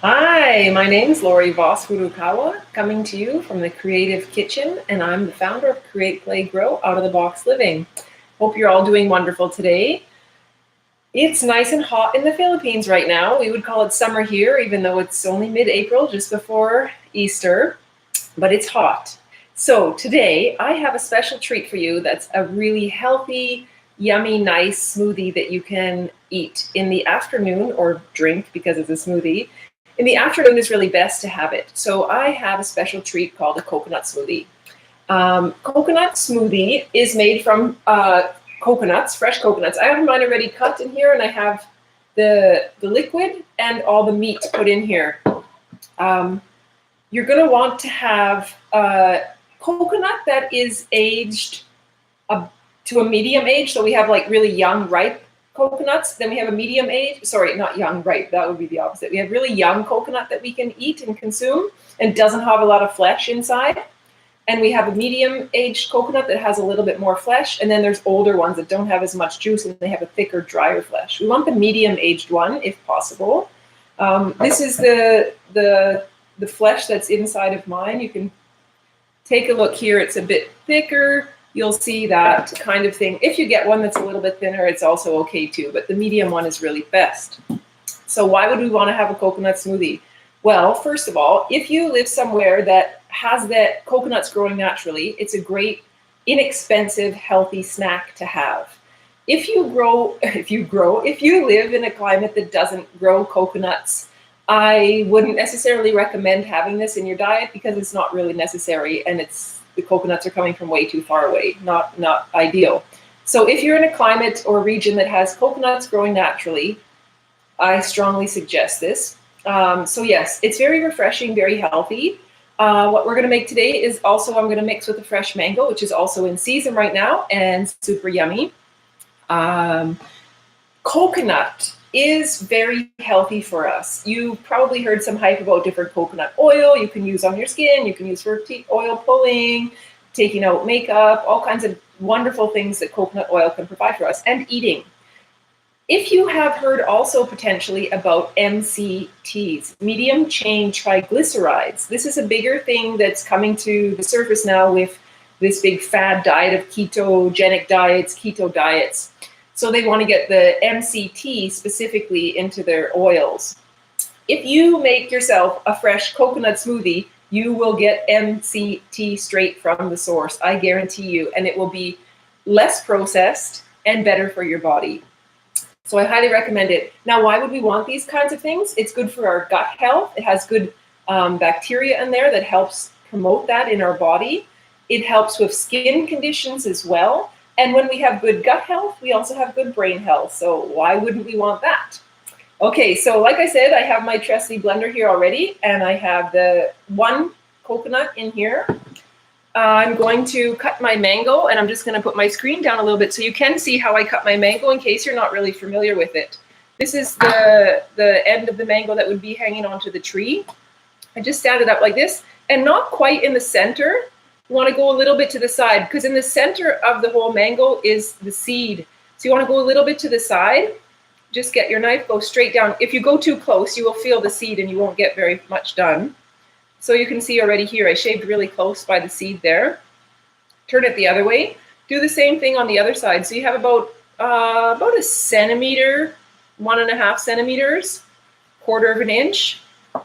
Hi, my name's Lori Voss Furukawa, coming to you from the Creative Kitchen, and I'm the founder of Create, Play, Grow Out of the Box Living. Hope you're all doing wonderful today. It's nice and hot in the Philippines right now. We would call it summer here, even though it's only mid-April, just before Easter, but it's hot. So today I have a special treat for you that's a really healthy, yummy, nice smoothie that you can eat in the afternoon or drink because it's a smoothie. In the afternoon is really best to have it. So I have a special treat called a coconut smoothie. Coconut smoothie is made from coconuts, fresh coconuts. I have mine already cut in here, and I have the liquid and all the meat put in here. You're going to want to have coconut that is aged to a medium age. So we have like really young, ripe coconuts. Then we have a medium age. Sorry, not young, ripe. That would be the opposite. We have really young coconut that we can eat and consume and doesn't have a lot of flesh inside. And we have a medium-aged coconut that has a little bit more flesh. And then there's older ones that don't have as much juice and they have a thicker, drier flesh. We want the medium-aged one if possible. This is the flesh that's inside of mine. You can take a look here. It's a bit thicker. You'll see that kind of thing. If you get one that's a little bit thinner, it's also okay too, but the medium one is really best. So why would we want to have a coconut smoothie? Well, first of all, if you live somewhere that has that coconuts growing naturally, it's a great, inexpensive, healthy snack to have. If you live in a climate that doesn't grow coconuts, I wouldn't necessarily recommend having this in your diet because it's not really necessary, and the coconuts are coming from way too far away, not ideal. So if you're in a climate or region that has coconuts growing naturally, I strongly suggest this. So yes, it's very refreshing, very healthy. What we're going to make today is also I'm going to mix with a fresh mango, which is also in season right now and super yummy. Coconut is very healthy for us. You probably heard some hype about different coconut oil you can use on your skin. You can use for oil pulling, taking out makeup, all kinds of wonderful things that coconut oil can provide for us, and eating. If you have heard also potentially about MCTs, medium chain triglycerides, this is a bigger thing that's coming to the surface now with this big fad diet of ketogenic diets, keto diets. So they want to get the MCT specifically into their oils. If you make yourself a fresh coconut smoothie, you will get MCT straight from the source, I guarantee you, and it will be less processed and better for your body. So I highly recommend it. Now, why would we want these kinds of things? It's good for our gut health. It has good bacteria in there that helps promote that in our body. It helps with skin conditions as well. And when we have good gut health, we also have good brain health. So why wouldn't we want that? Okay, so like I said, I have my trusty blender here already, and I have the one coconut in here. I'm going to cut my mango, and I'm just going to put my screen down a little bit so you can see how I cut my mango in case you're not really familiar with it. This is the end of the mango that would be hanging onto the tree. I just stand it up like this, and not quite in the center. You want to go a little bit to the side, because in the center of the whole mango is the seed. So you want to go a little bit to the side. Just get your knife, go straight down. If you go too close, you will feel the seed and you won't get very much done. So you can see already here, I shaved really close by the seed there. Turn it the other way. Do the same thing on the other side. So you have about a centimeter, 1.5 centimeters, quarter of an inch,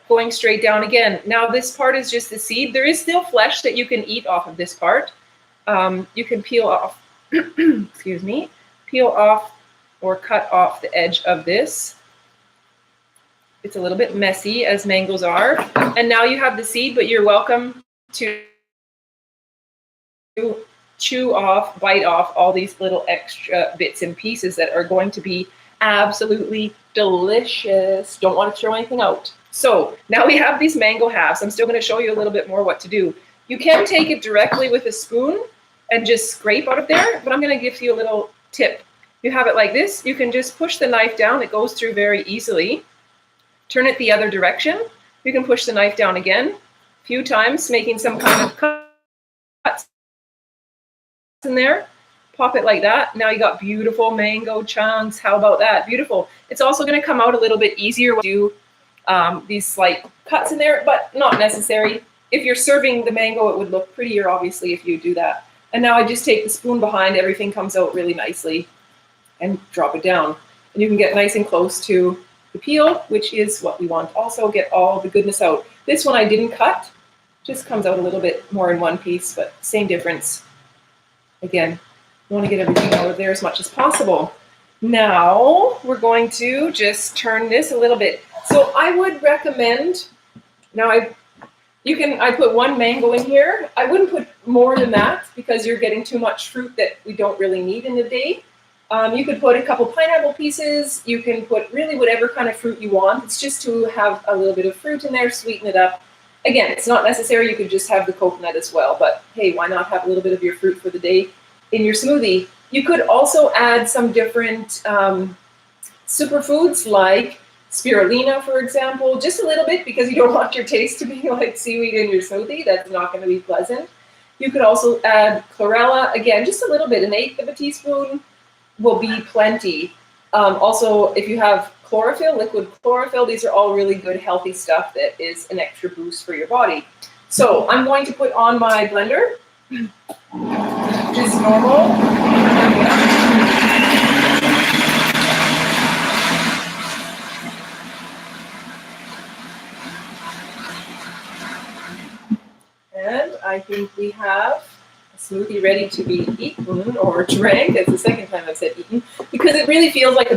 going straight down again. Now this part is just the seed. There is still flesh that you can eat off of this part. You can peel off, excuse me, peel off or cut off the edge of this. It's a little bit messy, as mangoes are. And now you have the seed, but you're welcome to chew off, bite off all these little extra bits and pieces that are going to be absolutely delicious. Don't want to throw anything out. So now we have these mango halves. I'm still going to show you a little bit more what to do. You can take it directly with a spoon and just scrape out of there, but I'm going to give you a little tip. You have it like this. You can just push the knife down. It goes through very easily. Turn it the other direction. You can push the knife down again a few times, making some kind of cuts in there. Pop it like that. Now you got beautiful mango chunks. How about that? Beautiful. It's also going to come out a little bit easier when you do these slight cuts in there, but not necessary. If you're serving the mango, it would look prettier, obviously, if you do that. And now I just take the spoon behind, everything comes out really nicely, and drop it down. And you can get nice and close to the peel, which is what we want. Also get all the goodness out. This one I didn't cut, just comes out a little bit more in one piece, but same difference. Again, you want to get everything out of there as much as possible. Now we're going to just turn this a little bit. So I would recommend, now I put one mango in here. I wouldn't put more than that because you're getting too much fruit that we don't really need in the day. You could put a couple pineapple pieces. You can put really whatever kind of fruit you want. It's just to have a little bit of fruit in there, sweeten it up. Again, it's not necessary. You could just have the coconut as well. But hey, why not have a little bit of your fruit for the day in your smoothie? You could also add some different superfoods like spirulina, for example, just a little bit because you don't want your taste to be like seaweed in your smoothie. That's not going to be pleasant. You could also add chlorella. Again, just a little bit. 1/8 of a teaspoon will be plenty. Also, if you have chlorophyll, liquid chlorophyll, these are all really good, healthy stuff that is an extra boost for your body. So I'm going to put on my blender, just normal. And I think we have a smoothie ready to be eaten or drank. That's the second time I've said eaten, because it really feels like a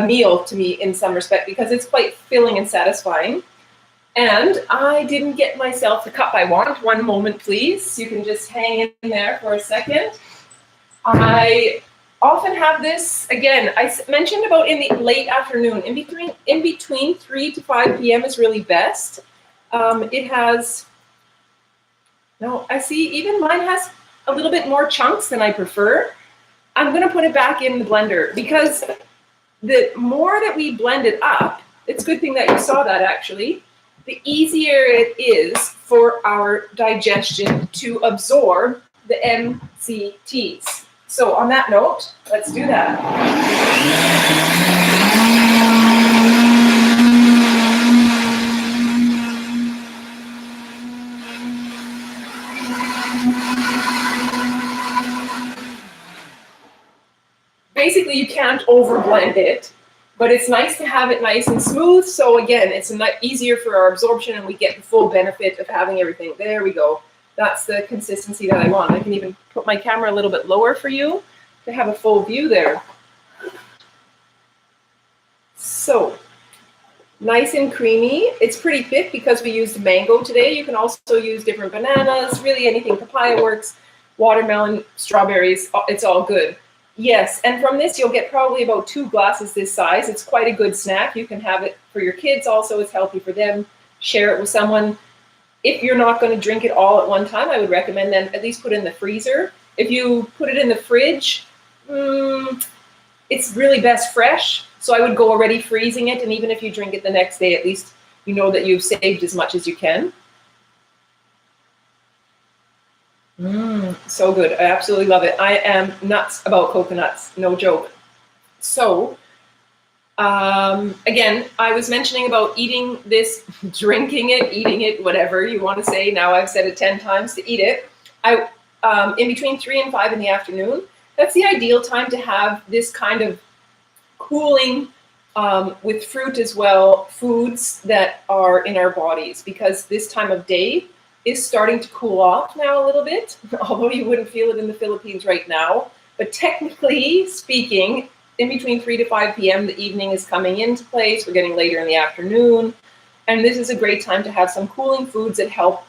meal to me in some respect, because it's quite filling and satisfying. And I didn't get myself the cup I want. One moment, please. You can just hang in there for a second. I often have this, again, I mentioned about in the late afternoon, in between 3 to 5 p.m. is really best. It has, no, I see even mine has a little bit more chunks than I prefer. I'm going to put it back in the blender because the more that we blend it up, it's a good thing that you saw that actually, the easier it is for our digestion to absorb the MCTs. So on that note, let's do that. Basically, you can't overblend it, but it's nice to have it nice and smooth. So again, it's easier for our absorption and we get the full benefit of having everything. There we go. That's the consistency that I want. I can even put my camera a little bit lower for you to have a full view there. So nice and creamy. It's pretty thick because we used mango today. You can also use different bananas, really anything. Papaya works, watermelon, strawberries, it's all good. Yes, and from this you'll get probably about 2 glasses this size. It's quite a good snack. You can have it for your kids also. It's healthy for them. Share it with someone. If you're not going to drink it all at one time, I would recommend then at least put it in the freezer. If you put it in the fridge, it's really best fresh. So I would go already freezing it, and even if you drink it the next day, at least you know that you've saved as much as you can. So good. I absolutely love it. I am nuts about coconuts, no joke. So, again, I was mentioning about eating this, drinking it, eating it, whatever you want to say. Now I've said it 10 times to eat it. In between 3 and 5 in the afternoon, that's the ideal time to have this kind of cooling, with fruit as well, foods that are in our bodies, because this time of day is starting to cool off now a little bit, although you wouldn't feel it in the Philippines right now. But technically speaking, in between 3 to 5 p.m., the evening is coming into place. We're getting later in the afternoon. And this is a great time to have some cooling foods that help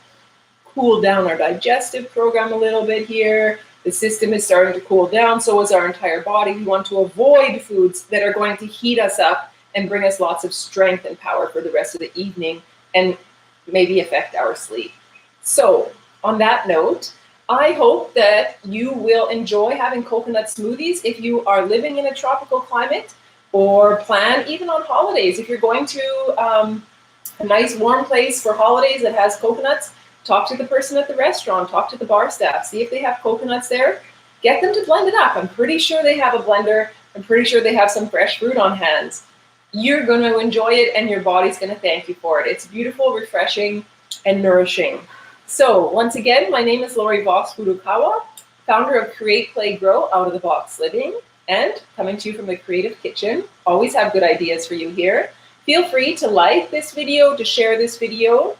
cool down our digestive program a little bit here. The system is starting to cool down, so is our entire body. We want to avoid foods that are going to heat us up and bring us lots of strength and power for the rest of the evening and maybe affect our sleep. So on that note, I hope that you will enjoy having coconut smoothies if you are living in a tropical climate, or plan even on holidays. If you're going to a nice warm place for holidays that has coconuts, talk to the person at the restaurant, talk to the bar staff, see if they have coconuts there, get them to blend it up. I'm pretty sure they have a blender. I'm pretty sure they have some fresh fruit on hand. you're going to enjoy it and your body's going to thank you for it. It's beautiful, refreshing, and nourishing. So once again, my name is Lori Voss Furukawa, founder of Create, Play, Grow Out of the Box Living, and coming to you from the Creative Kitchen. Always have good ideas for you here. Feel free to like this video, to share this video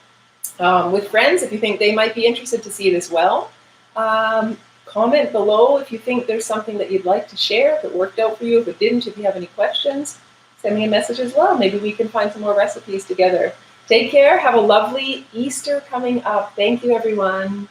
with friends if you think they might be interested to see it as well. Comment below if you think there's something that you'd like to share, if it worked out for you, if it didn't, if you have any questions, send me a message as well. Maybe we can find some more recipes together. Take care. Have a lovely Easter coming up. Thank you, everyone.